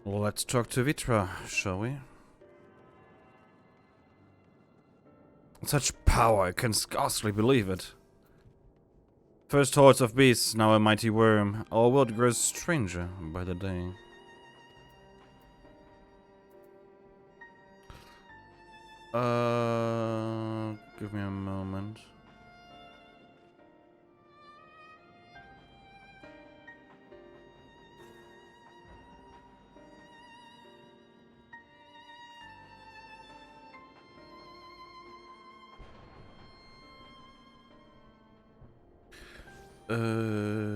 Let's talk to Vitra, shall we? Such power, I can scarcely believe it. First hordes of beasts, now a mighty worm. Our world grows stranger by the day. Give me a moment. Uh...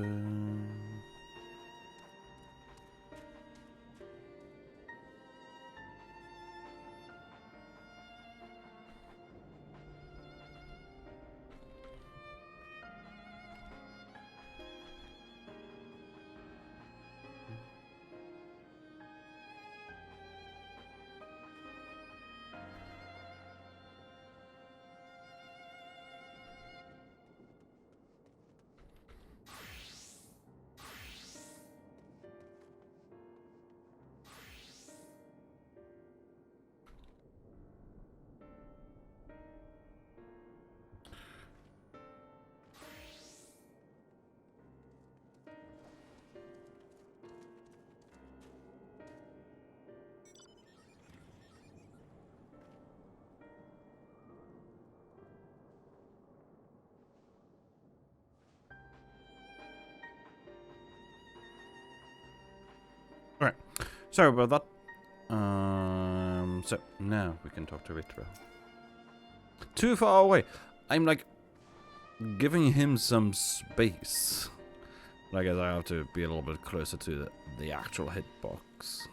Alright, sorry about that. So now we can talk to Vitra. Too far away. I'm like giving him some space. I guess I have to be a little bit closer to the actual hitbox.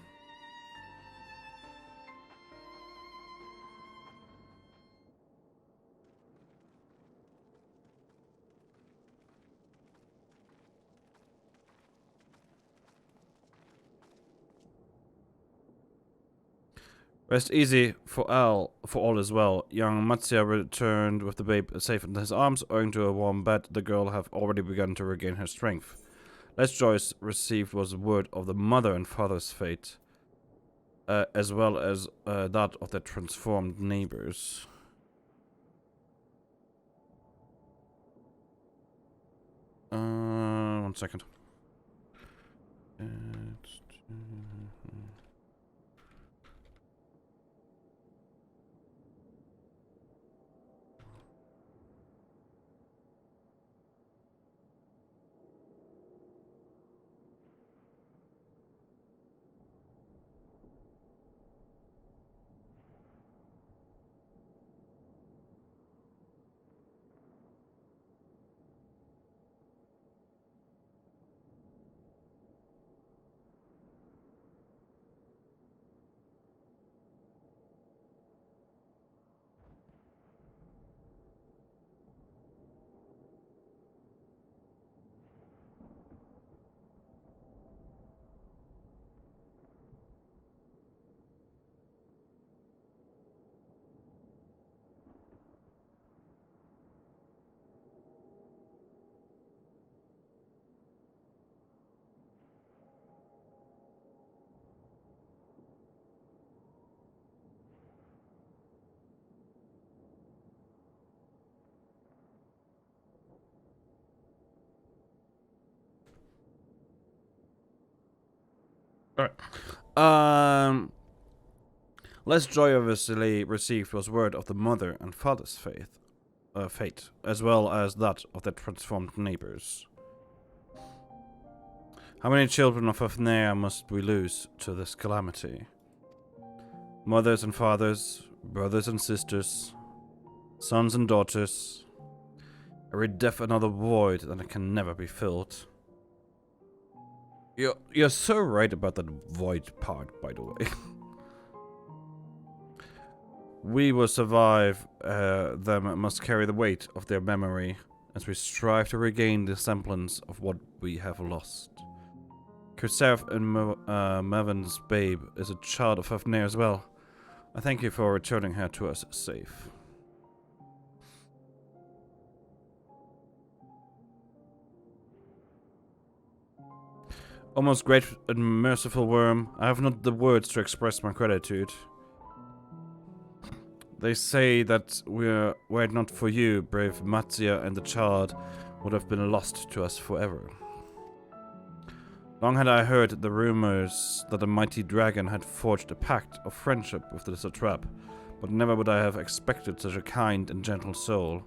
Rest easy for all as well. Young Matsuya returned with the babe safe in his arms. Owing to a warm bed, the girl have already begun to regain her strength. Last Joyce received was word of the mother and father's fate, as well as that of their transformed neighbors. One second. Alright. Less joy obviously received was word of the mother and father's fate, as well as that of their transformed neighbors. How many children of FFXIV must we lose to this calamity? Mothers and fathers, brothers and sisters, sons and daughters. Every death another void that can never be filled. You're so right about that void part, by the way. We will survive them must carry the weight of their memory as we strive to regain the semblance of what we have lost. Kursef and Maven's babe is a child of FFXIV as well. I thank you for returning her to us safe. O most great and merciful worm, I have not the words to express my gratitude. They say that were it not for you, brave Mattia, and the child would have been lost to us forever. Long had I heard the rumors that the mighty dragon had forged a pact of friendship with the satrap, but never would I have expected such a kind and gentle soul.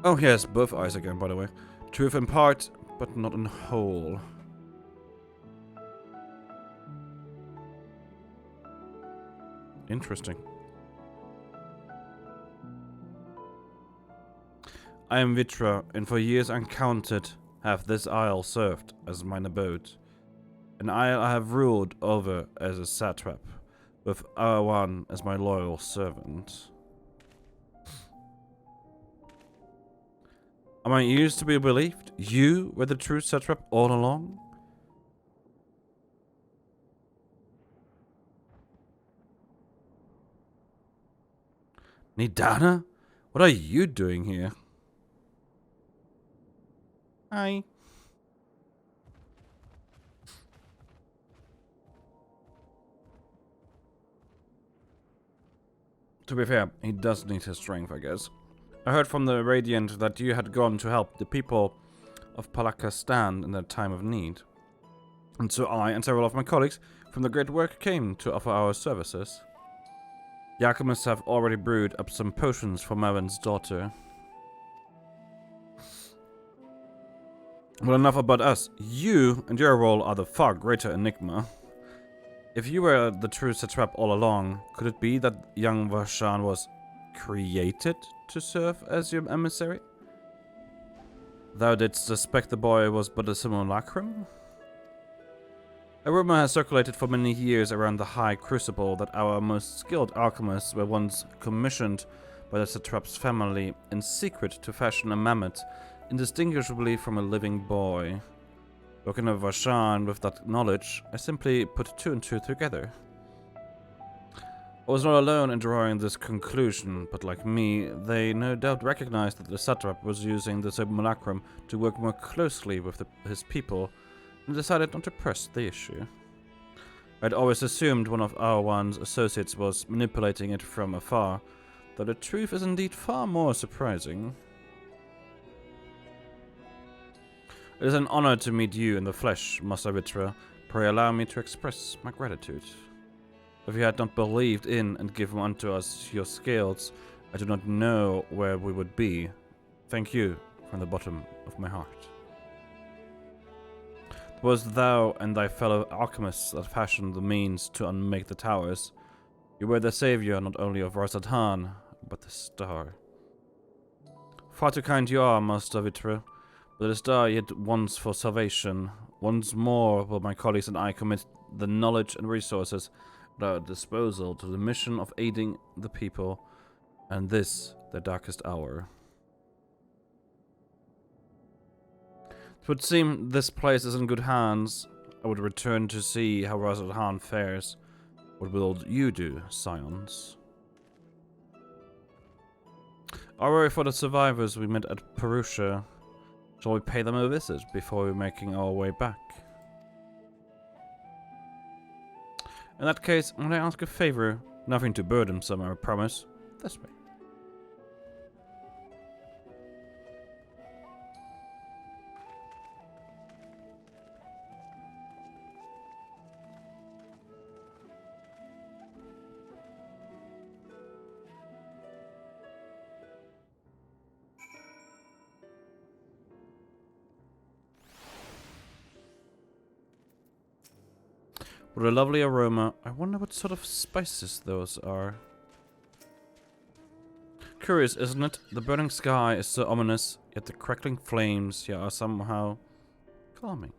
Oh yes, both eyes again, by the way. Truth in part, but not in whole. Interesting. I am Vitra, and for years uncounted have this isle served as mine abode. An isle I have ruled over as a satrap, with Arawan as my loyal servant. Am I used to be believed? You were the true satrap all along? Nidana? What are you doing here? Hi. To be fair, he does need his strength, I guess. I heard from the Radiant that you had gone to help the people of Palakistan in their time of need. And so I and several of my colleagues from the great work came to offer our services. The alchemists have already brewed up some potions for Marin's daughter. Well, enough about us. You and your role are the far greater enigma. If you were the true satrap all along, could it be that young Varshan was created to serve as your emissary? Thou didst suspect the boy was but a simulacrum? A rumor has circulated for many years around the High Crucible that our most skilled alchemists were once commissioned by the satrap's family in secret to fashion a mammoth indistinguishably from a living boy. Looking at Varshan with that knowledge, I simply put two and two together. I was not alone in drawing this conclusion, but like me, they no doubt recognized that the satrap was using the simulacrum to work more closely with his people, and decided not to press the issue. I'd always assumed one of Arwan's associates was manipulating it from afar, though the truth is indeed far more surprising. It is an honor to meet you in the flesh, Master Vitra. Pray allow me to express my gratitude. If you had not believed in and given unto us your scales, I do not know where we would be. Thank you from the bottom of my heart. It was thou and thy fellow alchemists that fashioned the means to unmake the towers. You were the savior not only of Rasadhan, but the star. Far too kind you are, Master Vitra, but the star yet wants for salvation. Once more will my colleagues and I commit the knowledge and resources at our disposal to the mission of aiding the people, and this their darkest hour. It would seem this place is in good hands. I would return to see how Razadhan fares. What will you do, scions? I worry for the survivors we met at Perusha. Shall we pay them a visit before we're making our way back? In that case, may I ask a favor? Nothing too burdensome, I promise. This way. What a lovely aroma. I wonder what sort of spices those are. Curious, isn't it? The burning sky is so ominous, yet the crackling flames here are somehow calming.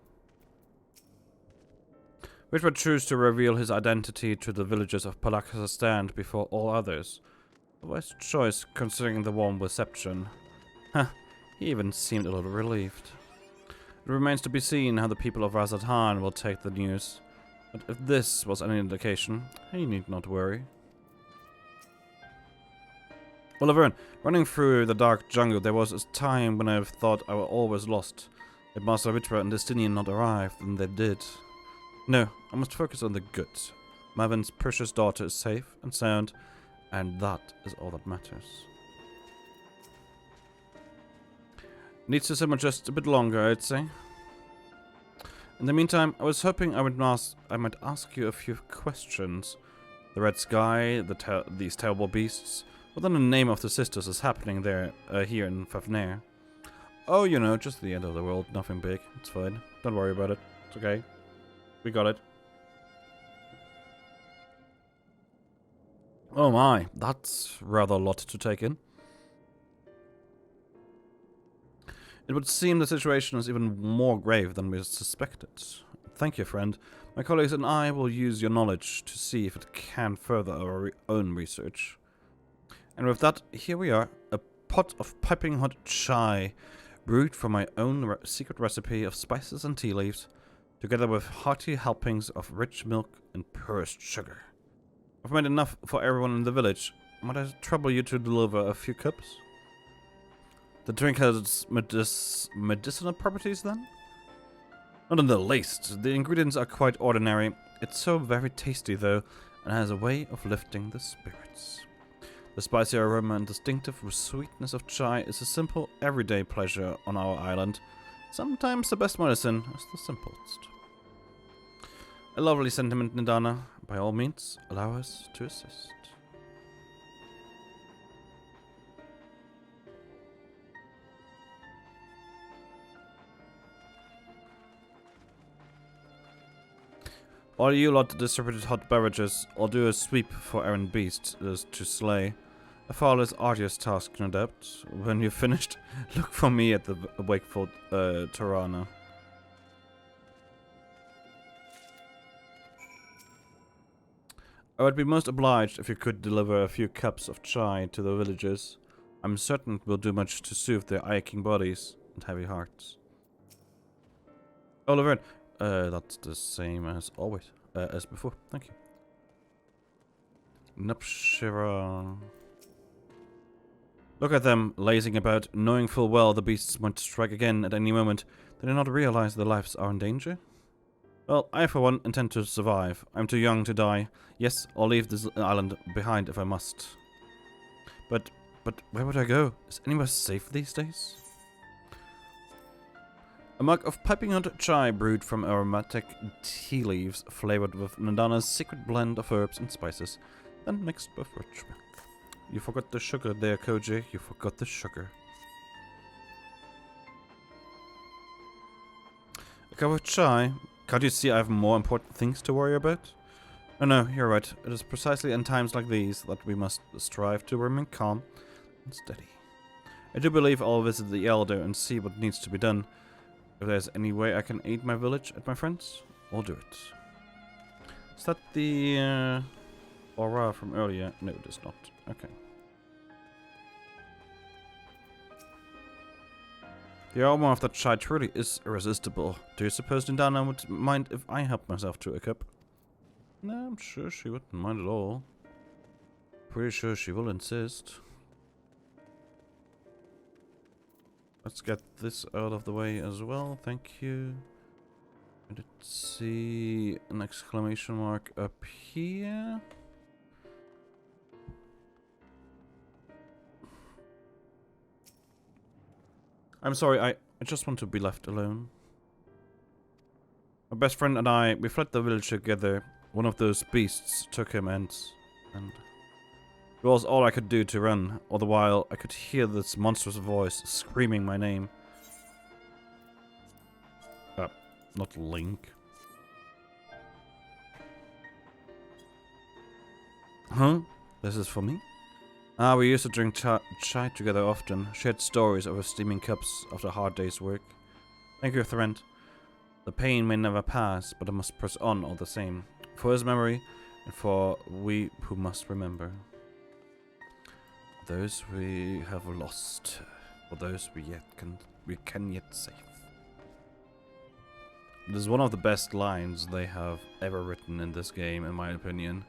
Which would choose to reveal his identity to the villagers of Palakistan before all others. A wise choice considering the warm reception. Huh, he even seemed a little relieved. It remains to be seen how the people of Razadhan will take the news. But if this was any indication, he need not worry. Well, Laverne, running through the dark jungle, there was a time when I thought I was always lost. If Master Vitra and Destinian not arrived, then they did. No, I must focus on the good. Mavin's precious daughter is safe and sound, and that is all that matters. Needs to simmer just a bit longer, I'd say. In the meantime, I was hoping I might ask you a few questions. The red sky, these terrible beasts. What in the name of the sisters is happening there, here in FFXIV? Oh, you know, just the end of the world. Nothing big. It's fine. Don't worry about it. It's okay. We got it. Oh my, that's rather a lot to take in. It would seem the situation is even more grave than we suspected. Thank you, friend. My colleagues and I will use your knowledge to see if it can further our own research. And with that, here we are, a pot of piping hot chai, brewed from my own secret recipe of spices and tea leaves, together with hearty helpings of rich milk and purest sugar. I've made enough for everyone in the village. Might I trouble you to deliver a few cups? The drink has medicinal properties, then? Not in the least. The ingredients are quite ordinary. It's so very tasty, though, and has a way of lifting the spirits. The spicy aroma and distinctive sweetness of chai is a simple, everyday pleasure on our island. Sometimes the best medicine is the simplest. A lovely sentiment, Nidana. By all means, allow us to assist. While you lot distributed hot beverages, I'll do a sweep for errant beasts to slay. A far less arduous task, no doubt. When you're finished, look for me at the wakeful Tirana. I would be most obliged if you could deliver a few cups of chai to the villagers. I'm certain it will do much to soothe their aching bodies and heavy hearts. Oh, Laverne. That's the same as always. As before. Thank you. Nupshira. Look at them, lazing about, knowing full well the beasts might strike again at any moment. Do they not realize their lives are in danger? Well, I for one intend to survive. I'm too young to die. Yes, I'll leave this island behind if I must. But where would I go? Is anywhere safe these days? A mug of piping hot chai brewed from aromatic tea leaves, flavored with Nandana's secret blend of herbs and spices, then mixed with rich milk. You forgot the sugar there, Koji. You forgot the sugar. A cup of chai? Can't you see I have more important things to worry about? Oh no, you're right. It is precisely in times like these that we must strive to remain calm and steady. I do believe I'll visit the Elder and see what needs to be done. If there's any way I can aid my village and my friends, I'll do it. Is that the aura from earlier? No, it is not. Okay. The aroma of that chai truly is irresistible. Do you suppose Nindana would mind if I helped myself to a cup? No, I'm sure she wouldn't mind at all. Pretty sure she will insist. Let's get this out of the way as well, thank you. Let's see an exclamation mark up here. I'm sorry, I just want to be left alone. My best friend and I, we fled the village together. One of those beasts took him and it was all I could do to run. All the while, I could hear this monstrous voice screaming my name. Not Link. Huh? This is for me? Ah, we used to drink chai together often, shared stories over steaming cups after a hard day's work. Thank you, friend. The pain may never pass, but I must press on all the same. For his memory, and for we who must remember. Those we have lost, for those we can yet save. This is one of the best lines they have ever written in this game, in my opinion.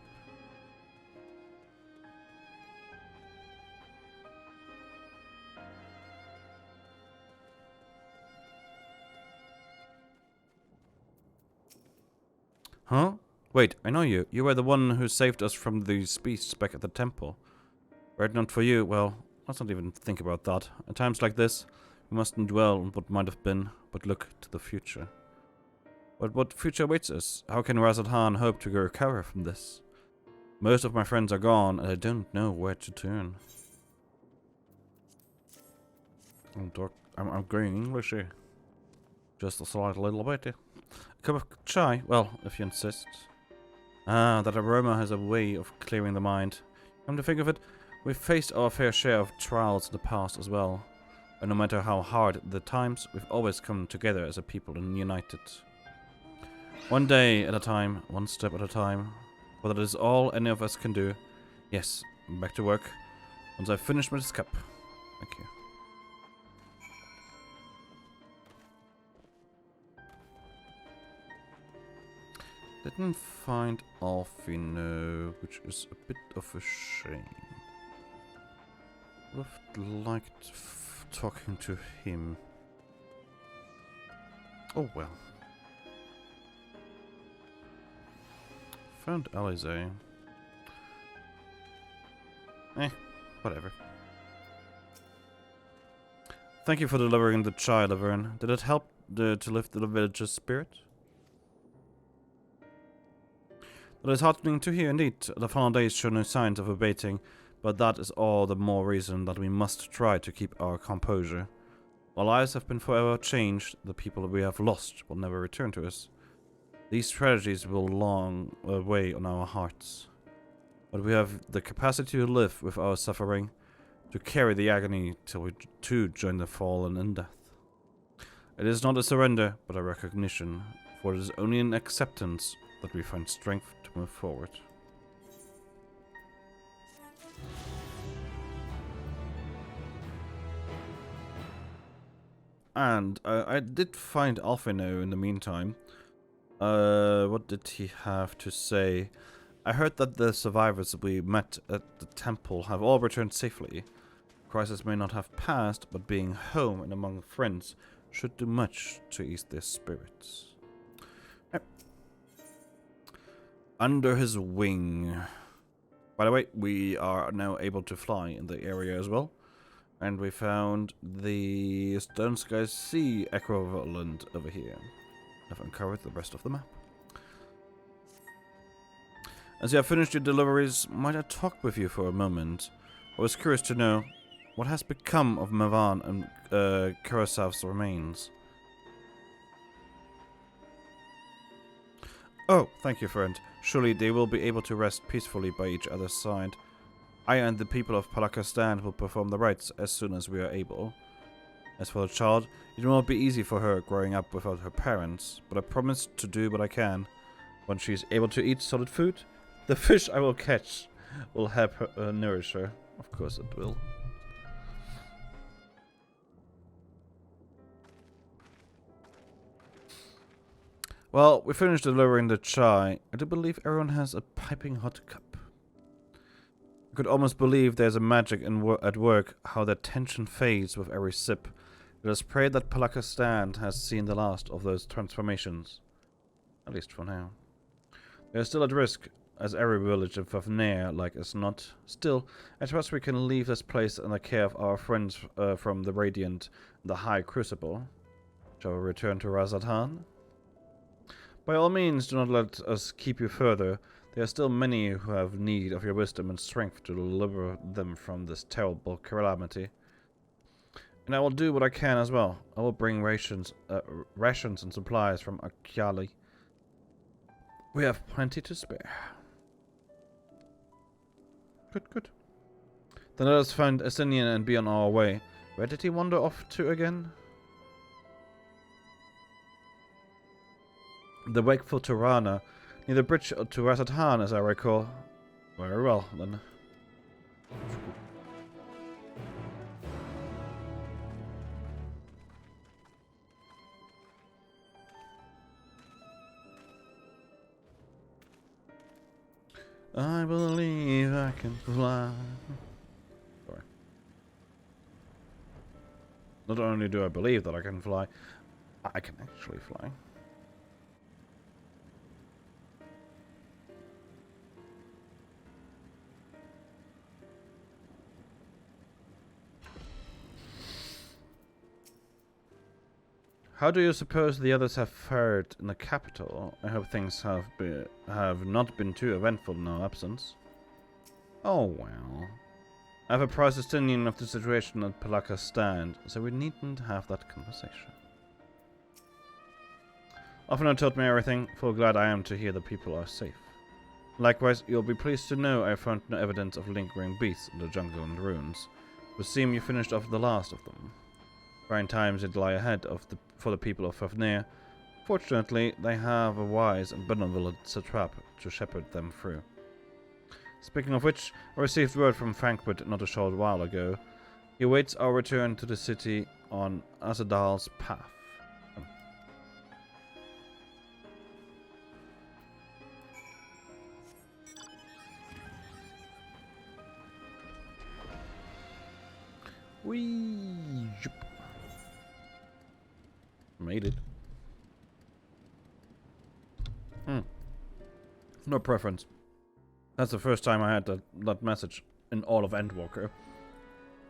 Huh? Wait, I know you. You were the one who saved us from these beasts back at the temple. Were it not for you, well, let's not even think about that. At times like this, we mustn't dwell on what might have been, but look to the future. But what future awaits us? How can Razathan hope to recover from this? Most of my friends are gone, and I don't know where to turn. I'm going English here. Just a slight little bit. A cup of chai? Well, if you insist. Ah, that aroma has a way of clearing the mind. Come to think of it, we've faced our fair share of trials in the past as well. And no matter how hard the times, we've always come together as a people and united. One day at a time, one step at a time. For that is all any of us can do. Yes, back to work. Once I've finished with this cup. Thank you. Didn't find Alfino, which is a bit of a shame. Would have liked talking to him. Oh well. Found Alize. Whatever. Thank you for delivering the chai, Laverne. Did it help to lift the village's spirit? That is heartening to hear indeed. The final days show no signs of abating, but that is all the more reason that we must try to keep our composure. Our lives have been forever changed, the people we have lost will never return to us. These tragedies will long weigh on our hearts. But we have the capacity to live with our suffering, to carry the agony till we too join the fallen in death. It is not a surrender, but a recognition, for it is only in acceptance that we find strength to move forward. And I did find Alfino in the meantime. What did he have to say? I heard that the survivors we met at the temple have all returned safely. Crisis may not have passed, but being home and among friends should do much to ease their spirits. Under his wing. By the way, we are now able to fly in the area as well. And we found the Stone Sky Sea equivalent over here. I've uncovered the rest of the map. As you have finished your deliveries, might I talk with you for a moment? I was curious to know what has become of Mavan and Kurosav's remains. Oh, thank you, friend. Surely they will be able to rest peacefully by each other's side. I and the people of Palakistan will perform the rites as soon as we are able. As for the child, it will not be easy for her growing up without her parents, but I promise to do what I can. When she is able to eat solid food, the fish I will catch will help her nourish her. Of course it will. Well, we finished delivering the chai. I do believe everyone has a piping hot cup. I could almost believe there's a magic at work, how that tension fades with every sip. Let us pray that Palakistan has seen the last of those transformations. At least for now. They are still at risk, as every village of Fafnir like is not. Still, I trust we can leave this place in the care of our friends from the Radiant and the High Crucible. Shall we return to Razathan? By all means, do not let us keep you further. There are still many who have need of your wisdom and strength to deliver them from this terrible calamity. And I will do what I can as well. I will bring rations and supplies from Akyali. We have plenty to spare. Good. Then let us find Asinian and be on our way. Where did he wander off to again? The wakeful Tirana, near the bridge to Razathan, as I recall. Very well, then. I believe I can fly. Sorry. Not only do I believe that I can fly, I can actually fly. How do you suppose the others have fared in the capital? I hope things have not been too eventful in our absence. Oh well. I have a priceless opinion of the situation at Palaka's stand, so we needn't have that conversation. Often told me everything, full glad I am to hear the people are safe. Likewise, you'll be pleased to know I found no evidence of lingering beasts in the jungle and ruins. It would seem you finished off the last of them. Trying times did lie ahead for the people of FFXIV. Fortunately, they have a wise and benevolent satrap to shepherd them through. Speaking of which, I received word from Frankfurt not a short while ago. He awaits our return to the city on Azadal's path. Whee! Made it. No preference. That's the first time I had that message in all of Endwalker.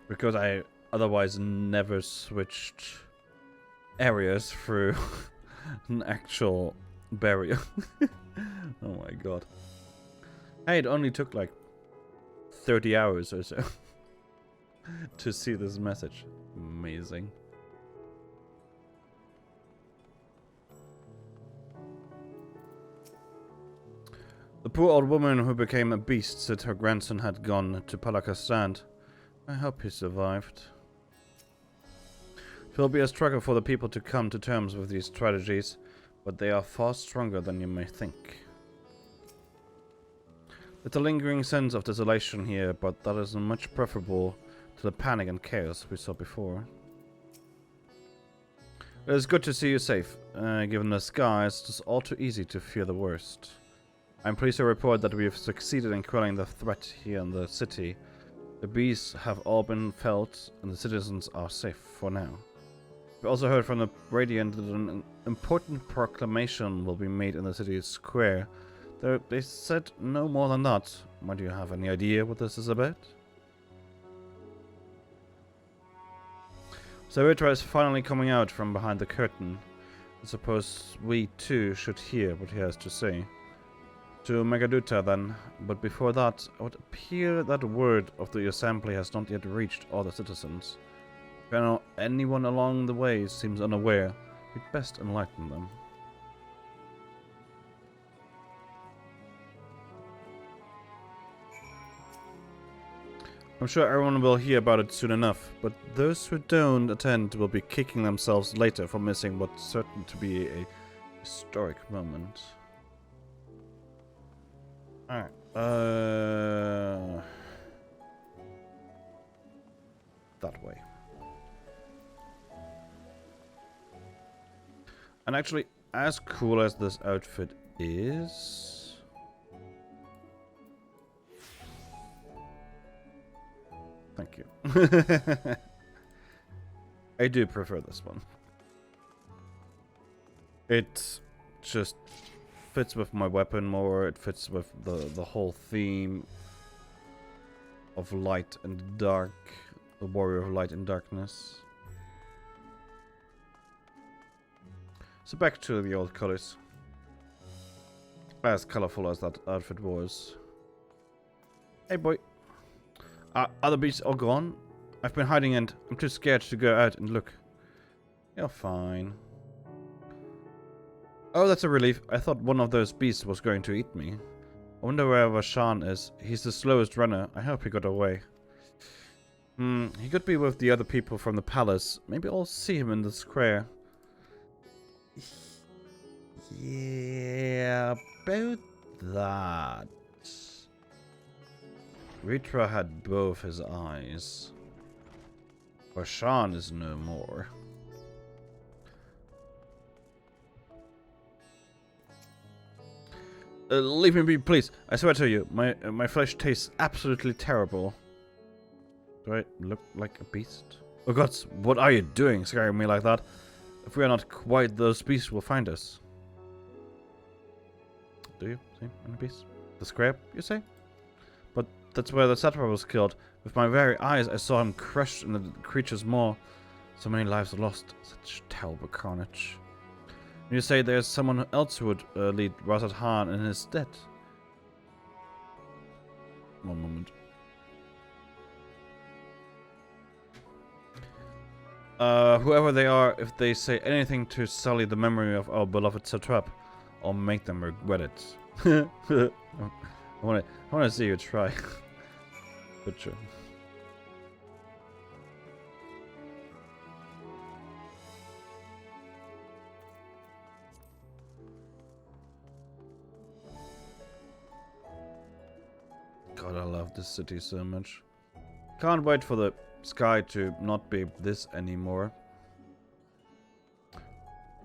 Because I otherwise never switched areas through an actual barrier. Oh my god. Hey, it only took like 30 hours or so to see this message. Amazing. The poor old woman who became a beast said her grandson had gone to Palaka's stand. I hope he survived. It will be a struggle for the people to come to terms with these tragedies, but they are far stronger than you may think. There's a lingering sense of desolation here, but that is much preferable to the panic and chaos we saw before. It is good to see you safe. Given the skies, it is all too easy to fear the worst. I'm pleased to report that we have succeeded in quelling the threat here in the city. The beasts have all been felled, and the citizens are safe for now. We also heard from the Radiant that an important proclamation will be made in the city square. Though they said no more than that. Do you have any idea what this is about? So Ritra is finally coming out from behind the curtain. I suppose we too should hear what he has to say. To Megaduta then, but before that, it would appear that word of the assembly has not yet reached all the citizens. If anyone along the way seems unaware, we'd best enlighten them. I'm sure everyone will hear about it soon enough, but those who don't attend will be kicking themselves later for missing what's certain to be a historic moment. Alright, that way. And actually, as cool as this outfit is... Thank you. I do prefer this one. It just fits with my weapon more, it fits with the whole theme of light and dark, the warrior of light and darkness. So back to the old colors. As colorful as that outfit was. Hey boy. Are the beasts all gone? I've been hiding and I'm too scared to go out and look. You're fine. Oh, that's a relief. I thought one of those beasts was going to eat me. I wonder where Vashan is. He's the slowest runner. I hope he got away. He could be with the other people from the palace. Maybe I'll see him in the square. Yeah, about that. Ritra had both his eyes. Vashan is no more. Leave me be, please. I swear to you, my flesh tastes absolutely terrible. Do I look like a beast? Oh gods, what are you doing, scaring me like that? If we are not quiet, those beasts will find us. Do you see any beasts? The square, you say? But that's where the satrap was killed. With my very eyes, I saw him crushed in the creature's maw. So many lives lost. Such terrible carnage. You say there's someone else who would lead Razat Khan in his stead. One moment. Whoever they are, if they say anything to sully the memory of our beloved satrap, I'll make them regret it. I wanna see you try. Good job. God, I love this city so much. Can't wait for the sky to not be this anymore.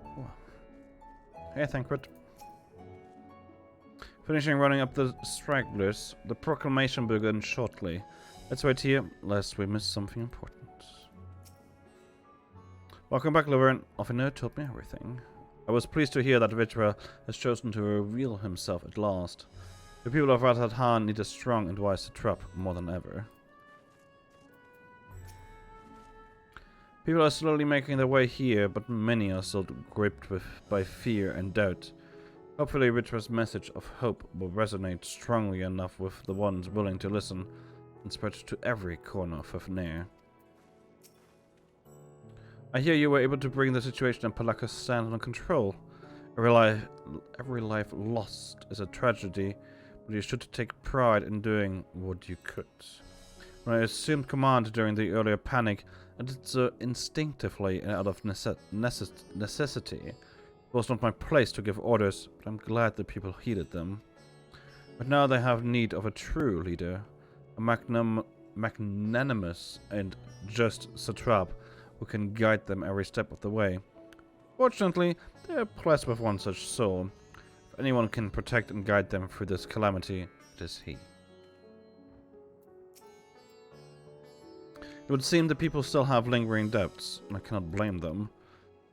Oh. Hey, Thancred. Finishing running up the stragglers, the proclamation begins shortly. Let's wait here, lest we miss something important. Welcome back, Laverne. Offiner told me everything. I was pleased to hear that Vitra has chosen to reveal himself at last. The people of Razat Khan need a strong and wise satrap more than ever. People are slowly making their way here, but many are still gripped by fear and doubt. Hopefully Vitra's message of hope will resonate strongly enough with the ones willing to listen and spread to every corner of Fafnir. I hear you were able to bring the situation in Palakistan under control. Every life lost is a tragedy, but you should take pride in doing what you could. When I assumed command during the earlier panic, I did so instinctively and out of necessity. It was not my place to give orders, but I'm glad the people heeded them. But now they have need of a true leader, a magnanimous and just satrap who can guide them every step of the way. Fortunately, they are blessed with one such soul. If anyone can protect and guide them through this calamity, it is he. It would seem the people still have lingering doubts, and I cannot blame them.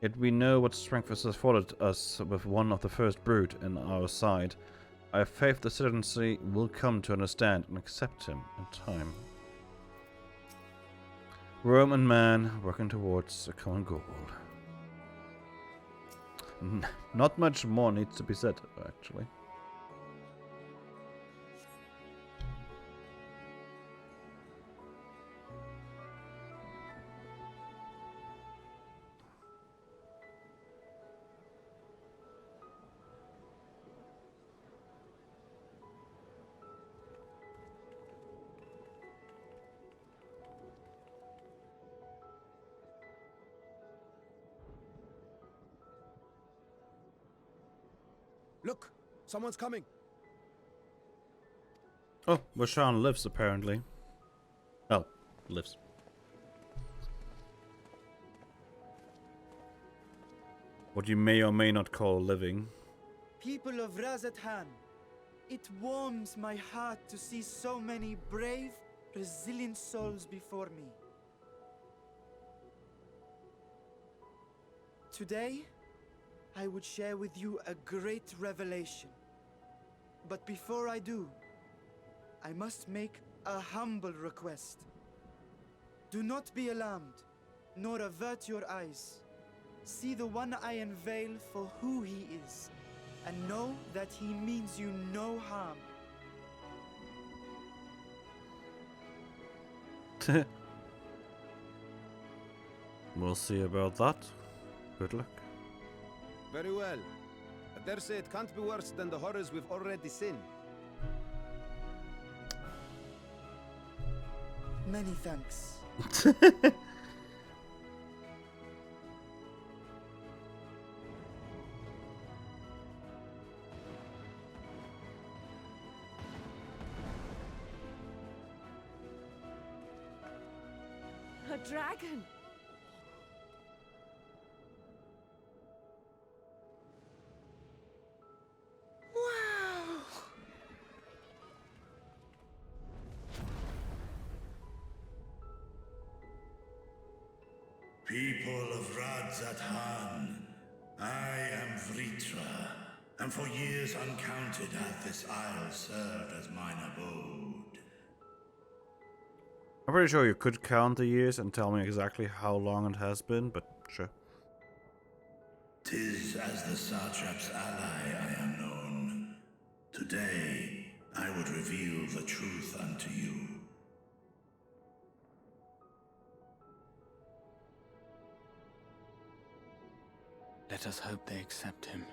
Yet we know what strength has afforded us with one of the first brood in our side. I have faith the citizenry will come to understand and accept him in time. Rome and man working towards a common goal. Not much more needs to be said, actually. Look! Someone's coming! Oh, Bashan lives, apparently. Oh, lives. What you may or may not call living. People of Razat Khan, it warms my heart to see so many brave, resilient souls before me. Today, I would share with you a great revelation. But before I do, I must make a humble request. Do not be alarmed, nor avert your eyes. See the one I unveil for who he is, and know that he means you no harm. We'll see about that. Good luck. Very well. I dare say it can't be worse than the horrors we've already seen. Many thanks. A dragon! Wow! People of Razat Khan, I am Vritra, and for years uncounted hath this isle served as mine abode. I'm pretty sure you could count the years and tell me exactly how long it has been, but sure. 'Tis as the Satrap's ally I am known. Today, I would reveal the truth unto you. Let us hope they accept him.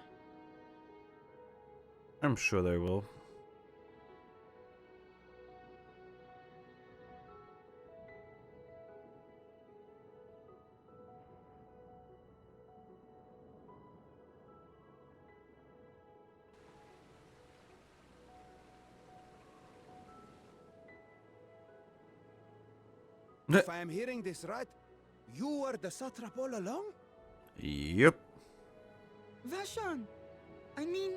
I'm sure they will. If I am hearing this right, you were the satrap all along? Yep. Vashan! I mean,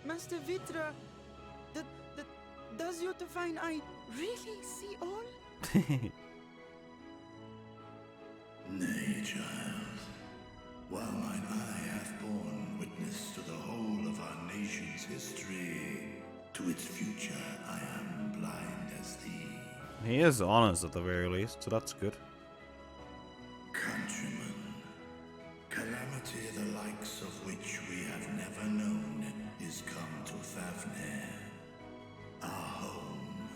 Master Vitra, does your divine eye really see all? Nay, child. While mine eye hath borne witness to the whole of our nation's history, to its future I am blind as thee. He is honest at the very least, so that's good. Countrymen, calamity the likes of which we have never known is come to Fafnir, our home.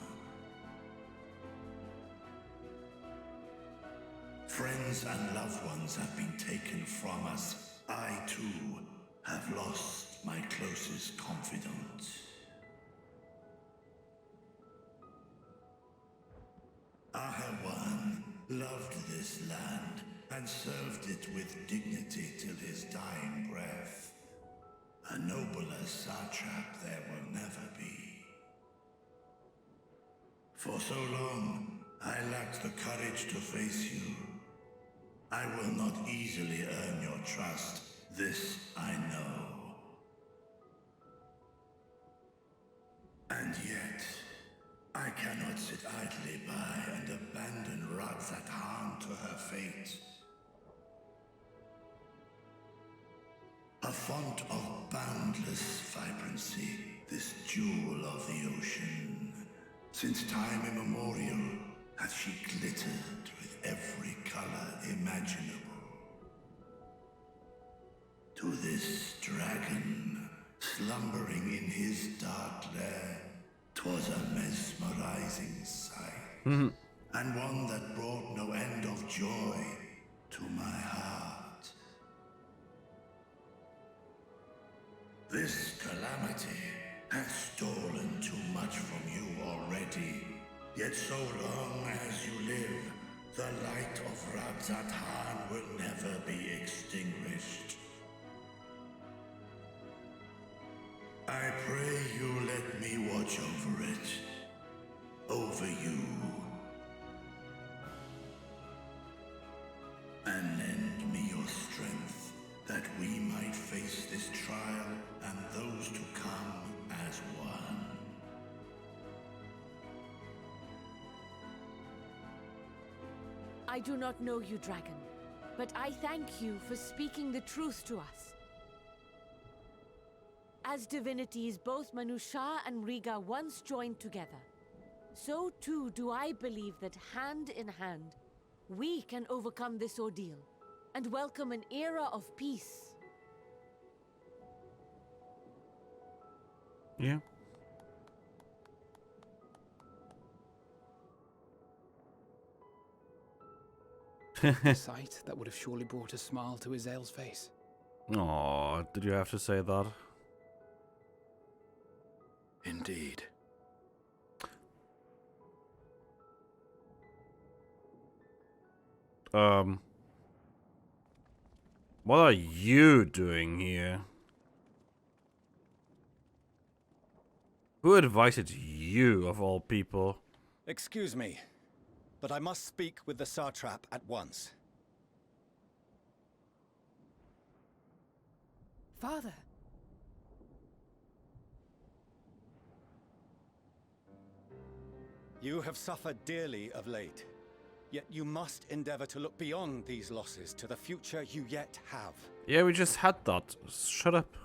Friends and loved ones have been taken from us. I too have lost my closest confidant. Ahawan loved this land and served it with dignity till his dying breath. A nobler satrap there will never be. For so long, I lacked the courage to face you. I will not easily earn your trust, this I know. And yet, I cannot sit idly by and abandon Radzat to her fate. A font of boundless vibrancy, this jewel of the ocean. Since time immemorial, hath she glittered with every color imaginable. To this dragon, slumbering in his dark lair, 'twas a mesmerizing sight, and one that brought no end of joy to my heart. This calamity hath stolen too much from you already, yet so long as you live, the light of Radzat will never be extinguished. I pray you let me watch over it. Over you. And lend me your strength, that we might face this trial and those to come as one. I do not know you, dragon, but I thank you for speaking the truth to us. As divinities, both Manusha and Riga once joined together. So too do I believe that hand in hand, we can overcome this ordeal and welcome an era of peace. Yeah. A sight that would have surely brought a smile to Izael's face. Aw, did you have to say that? Indeed. What are you doing here? Who invited you, of all people? Excuse me, but I must speak with the satrap at once. Father. You have suffered dearly of late, yet you must endeavor to look beyond these losses to the future you yet have. Yeah, we just had that. Shut up.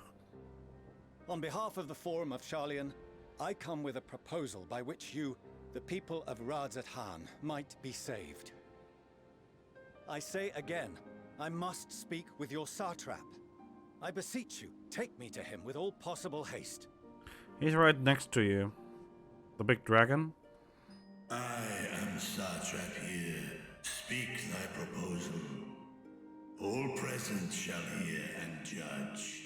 On behalf of the Forum of Sharlayan, I come with a proposal by which you the people of Radzat-Han might be saved. I say again, I must speak with your satrap. I beseech you, take me to him with all possible haste. He's right next to you. The big dragon. I am satrap here. Speak thy proposal. All present shall hear and judge.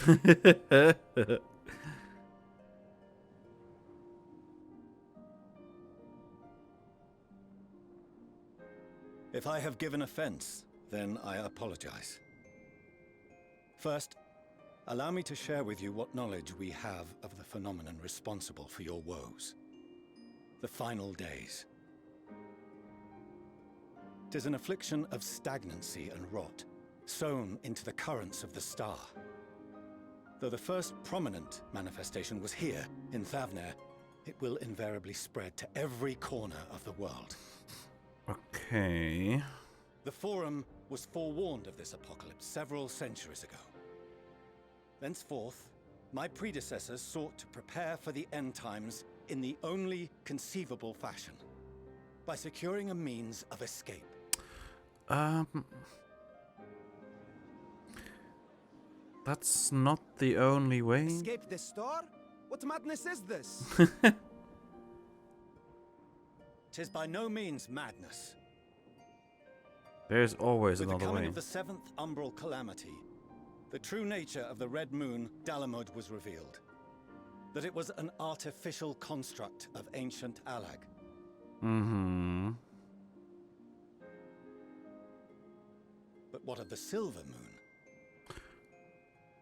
If I have given offense, then I apologize. First, allow me to share with you what knowledge we have of the phenomenon responsible for your woes. The final days. 'Tis an affliction of stagnancy and rot, sown into the currents of the star. Though the first prominent manifestation was here, in Thavner, it will invariably spread to every corner of the world. Okay. The Forum was forewarned of this apocalypse several centuries ago. Thenceforth, my predecessors sought to prepare for the end times in the only conceivable fashion, by securing a means of escape. That's not the only way. Escape the star? What madness is this? 'Tis by no means madness. There's always With the another coming way. of the seventh umbral calamity, the true nature of the Red Moon, Dalamud, was revealed. That it was an artificial construct of ancient Alag. Mm-hmm. But what of the Silver Moon?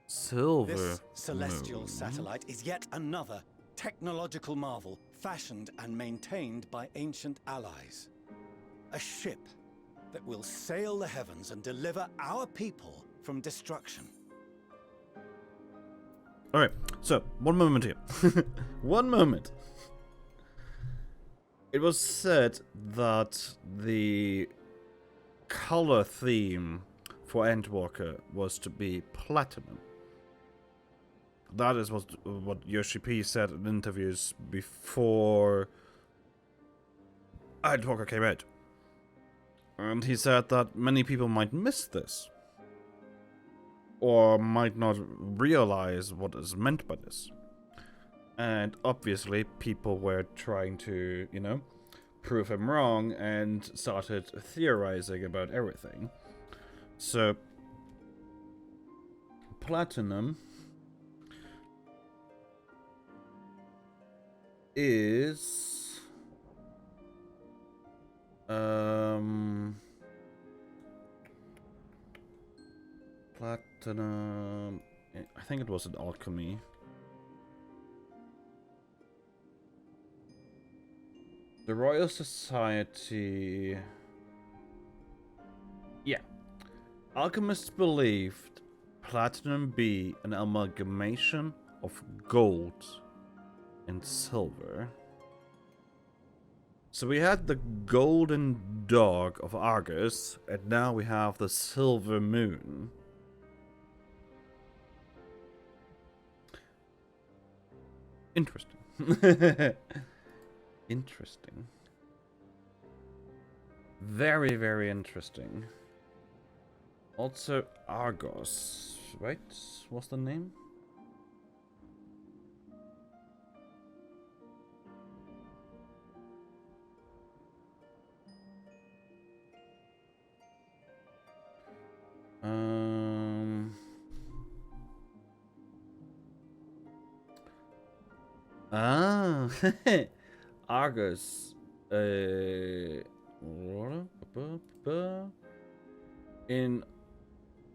Silver This celestial moon. satellite is yet another technological marvel fashioned and maintained by ancient allies. A ship that will sail the heavens and deliver our people from destruction. Alright, so, one moment here. One moment. It was said that the color theme for Endwalker was to be platinum. That is what Yoshi P said in interviews before Endwalker came out. And he said that many people might miss this. Or might not realize what is meant by this. And obviously people were trying to, you know, prove him wrong and started theorizing about everything. So, platinum is platinum, I think it was an alchemy. The Royal Society, yeah, alchemists believed platinum be an amalgamation of gold and silver. So we had the golden dog of Argus, and now we have the silver moon. Interesting. Interesting. Very, very interesting. Also, Argos, right? What's the name? Ah, Argus. In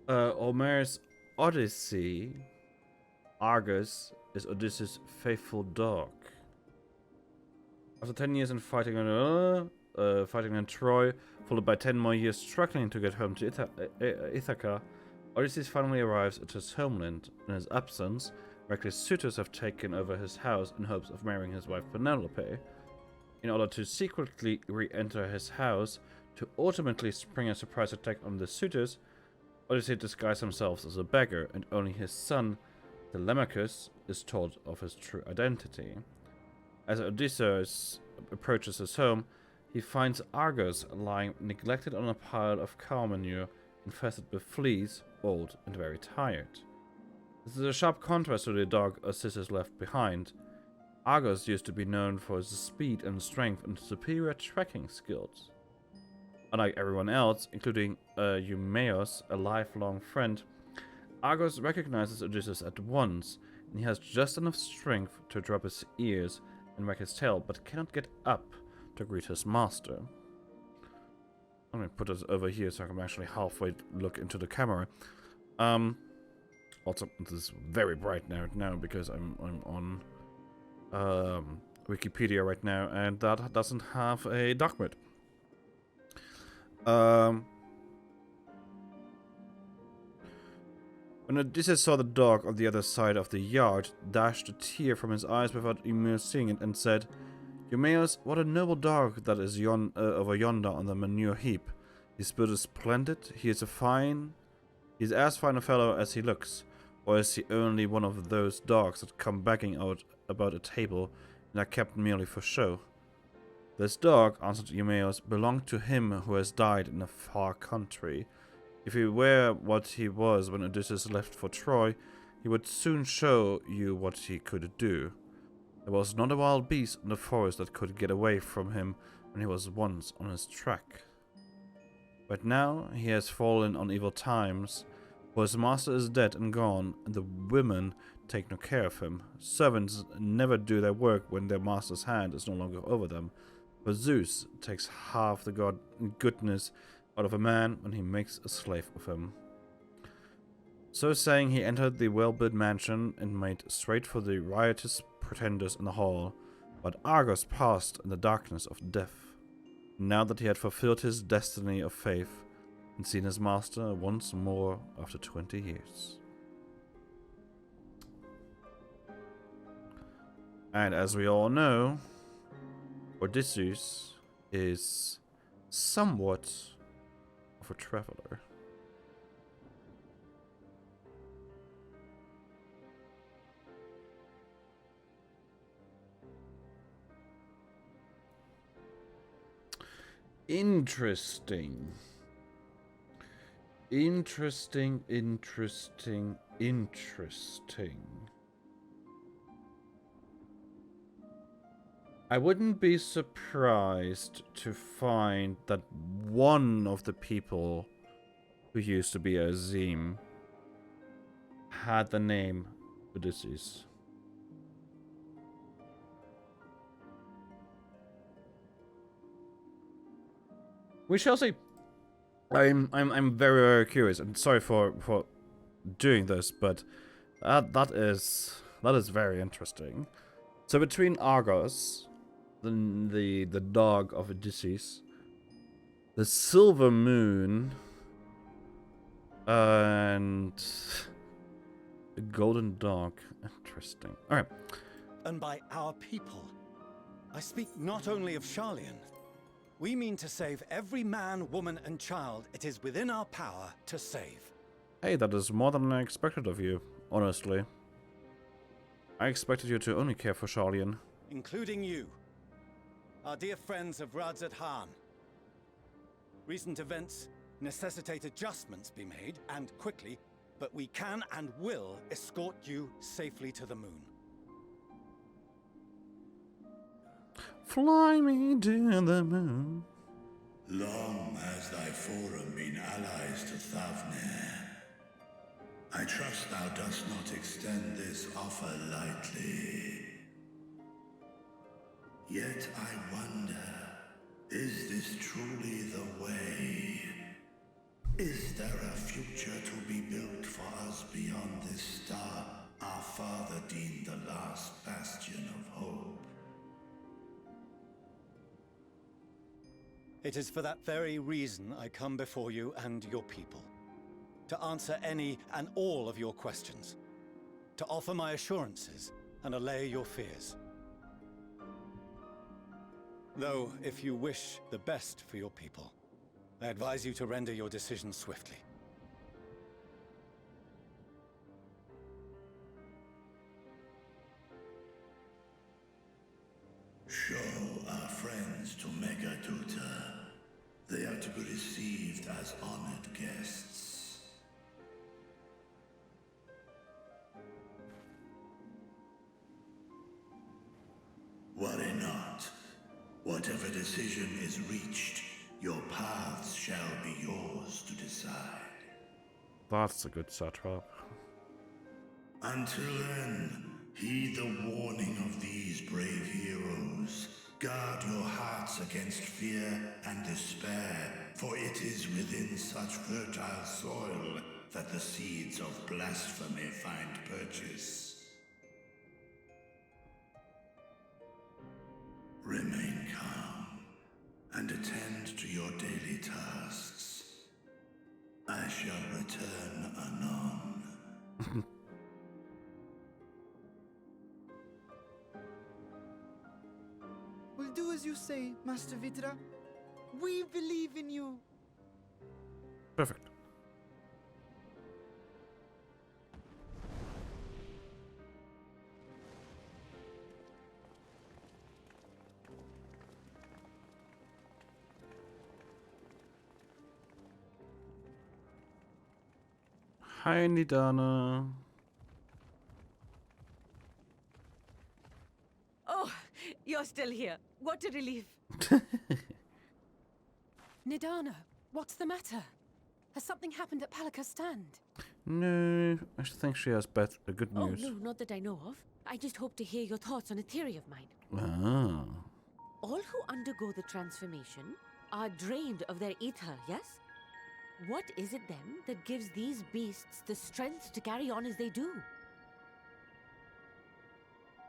Homer's Odyssey, Argus is Odysseus' faithful dog. After 10 years in fighting in Troy, followed by 10 more years struggling to get home to Ithaca, Odysseus finally arrives at his homeland. In his absence, reckless suitors have taken over his house in hopes of marrying his wife Penelope. In order to secretly re-enter his house, to ultimately spring a surprise attack on the suitors, Odysseus disguises himself as a beggar, and only his son, Telemachus, is told of his true identity. As Odysseus approaches his home, he finds Argos lying neglected on a pile of cow manure, infested with fleas, old and very tired. This is a sharp contrast to the dog Odysseus left behind. Argos used to be known for his speed and strength and superior tracking skills. Unlike everyone else, including Eumaeus, a lifelong friend, Argos recognizes Odysseus at once, and he has just enough strength to drop his ears and wag his tail, but cannot get up to greet his master. I'm going to put this over here so I can actually halfway look into the camera. Also, this is very bright now because I'm on Wikipedia right now, and that doesn't have a dark mode. When Odysseus saw the dog on the other side of the yard, dashed a tear from his eyes without Eumaeus seeing it, and said, "Eumaeus, what a noble dog that is over yonder on the manure heap. His build is splendid. He is as fine a fellow as he looks. Or is he only one of those dogs that come begging out about a table and are kept merely for show?" "This dog," answered Eumaeus, "belonged to him who has died in a far country. If he were what he was when Odysseus left for Troy, he would soon show you what he could do. There was not a wild beast in the forest that could get away from him when he was once on his track. But now he has fallen on evil times, for his master is dead and gone, and the women take no care of him. Servants never do their work when their master's hand is no longer over them, for Zeus takes half the goodness out of a man when he makes a slave of him." So saying, he entered the well-built mansion and made straight for the riotous pretenders in the hall, but Argos passed in the darkness of death, now that he had fulfilled his destiny of faith and seen his master once more after 20 years. And as we all know, Odysseus is somewhat of a traveler. Interesting. Interesting. I wouldn't be surprised to find that one of the people who used to be Azim had the name Odysseus. We shall see. I'm very, very curious, and sorry for doing this, but that is very interesting. So between Argos, the dog of Odysseus, the silver moon, and the golden dog. Interesting. All right. And by our people, I speak not only of Sharlayan. We mean to save every man, woman, and child it is within our power to save. Hey, that is more than I expected of you, honestly. I expected you to only care for Sharlayan. Including you, our dear friends of Radzat-Han. Recent events necessitate adjustments be made, and quickly, but we can and will escort you safely to the moon. Fly me to the moon. Long has thy forum been allies to Thavnir. I trust thou dost not extend this offer lightly. Yet I wonder, is this truly the way? Is there a future to be built for us beyond this star our father deemed the last bastion of hope? It is for that very reason I come before you and your people. To answer any and all of your questions. To offer my assurances and allay your fears. Though, if you wish the best for your people, I advise you to render your decision swiftly. Show our friends to Megaduta. They are to be received as honored guests. Worry not. Whatever decision is reached, your paths shall be yours to decide. That's a good setup. Until then, heed the warning of these brave heroes. Guard your hearts against fear and despair, for it is within such fertile soil that the seeds of blasphemy find purchase. Remain calm and attend to your daily tasks. I shall return anon. We'll do as you say, Master Vidra. We believe in you. Perfect. Hi, Nidana. Oh, you're still here. What a relief. Nidana, what's the matter? Has something happened at Palika's stand? No, I think she has good Oh, news. no, not that I know of. I just hope to hear your thoughts on a theory of mine. Ah. All who undergo the transformation are drained of their ether, yes? What is it then that gives these beasts the strength to carry on as they do?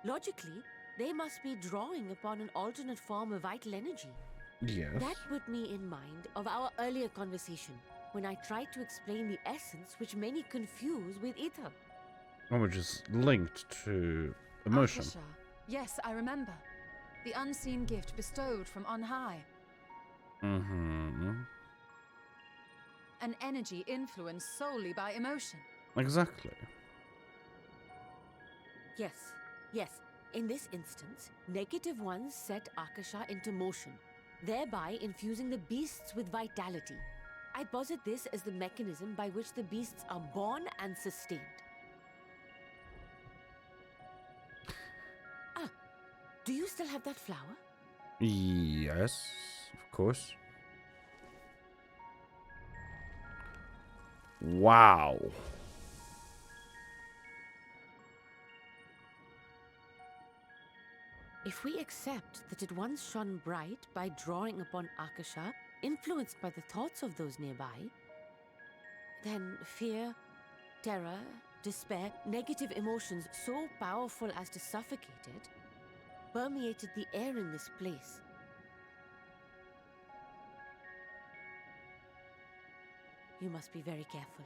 Logically, they must be drawing upon an alternate form of vital energy. Yes. That put me in mind of our earlier conversation, when I tried to explain the essence which many confuse with ether. Which is linked to emotion. Akasha. Yes, I remember. The unseen gift bestowed from on high. Mm-hmm. An energy influenced solely by emotion. Exactly. Yes, yes. In this instance, negative ones set Akasha into motion, thereby infusing the beasts with vitality. I posit this as the mechanism by which the beasts are born and sustained. Ah, do you still have that flower? Yes, of course. Wow. If we accept that it once shone bright by drawing upon Akasha, influenced by the thoughts of those nearby, then fear, terror, despair, negative emotions so powerful as to suffocate it, permeated the air in this place. You must be very careful.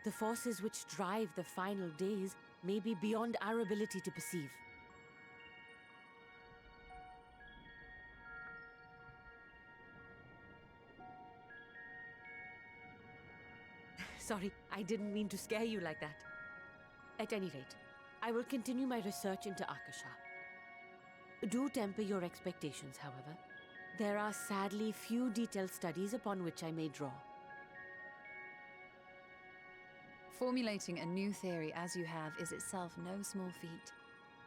The forces which drive the final days may be beyond our ability to perceive. Sorry, I didn't mean to scare you like that. At any rate, I will continue my research into Akasha. Do temper your expectations, however. There are sadly few detailed studies upon which I may draw. Formulating a new theory as you have is itself no small feat.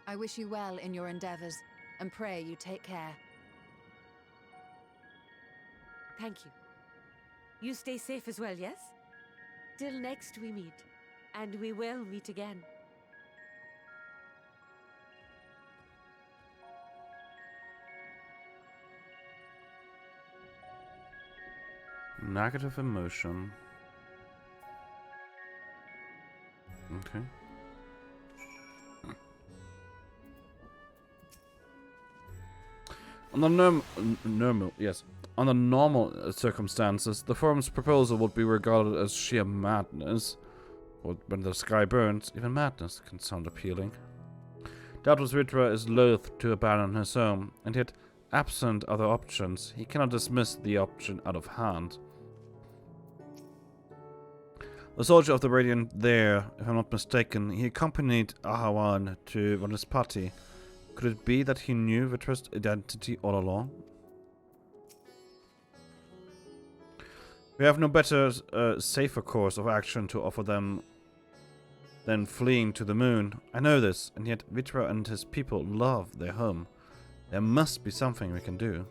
I wish you well in your endeavors, and pray you take care. Thank you. You stay safe as well, yes? Till next we meet, and we will meet again. Negative emotion. Okay. Under normal circumstances, the firm's proposal would be regarded as sheer madness. But when the sky burns, even madness can sound appealing. Doubtless Vitra is loath to abandon his home, and yet, absent other options, he cannot dismiss the option out of hand. The soldier of the Radiant there, if I'm not mistaken, he accompanied Ahawan to Vanispati. Could it be that he knew Vitra's identity all along? We have no better, safer course of action to offer them than fleeing to the moon. I know this, and yet Vitra and his people love their home. There must be something we can do.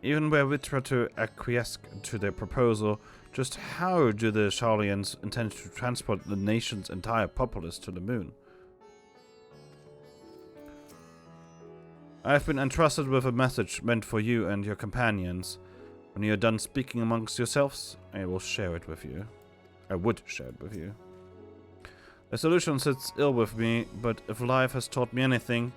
Even were Vitra to acquiesce to their proposal, just how do the Sharlayans intend to transport the nation's entire populace to the moon? I have been entrusted with a message meant for you and your companions. When you are done speaking amongst yourselves, I will share it with you. I would share it with you. The solution sits ill with me, but if life has taught me anything,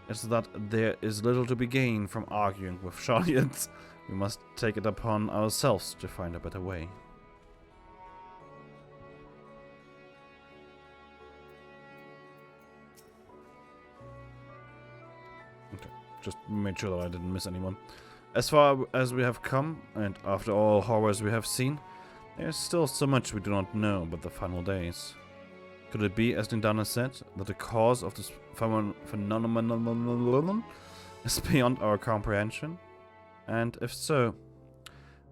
it's that there is little to be gained from arguing with Sharlayans. We must take it upon ourselves to find a better way. Okay, just made sure that I didn't miss anyone. As far as we have come, and after all horrors we have seen, there is still so much we do not know about the final days. Could it be, as Nidana said, that the cause of this phenomenon is beyond our comprehension? And if so,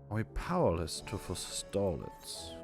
are we powerless to forestall it?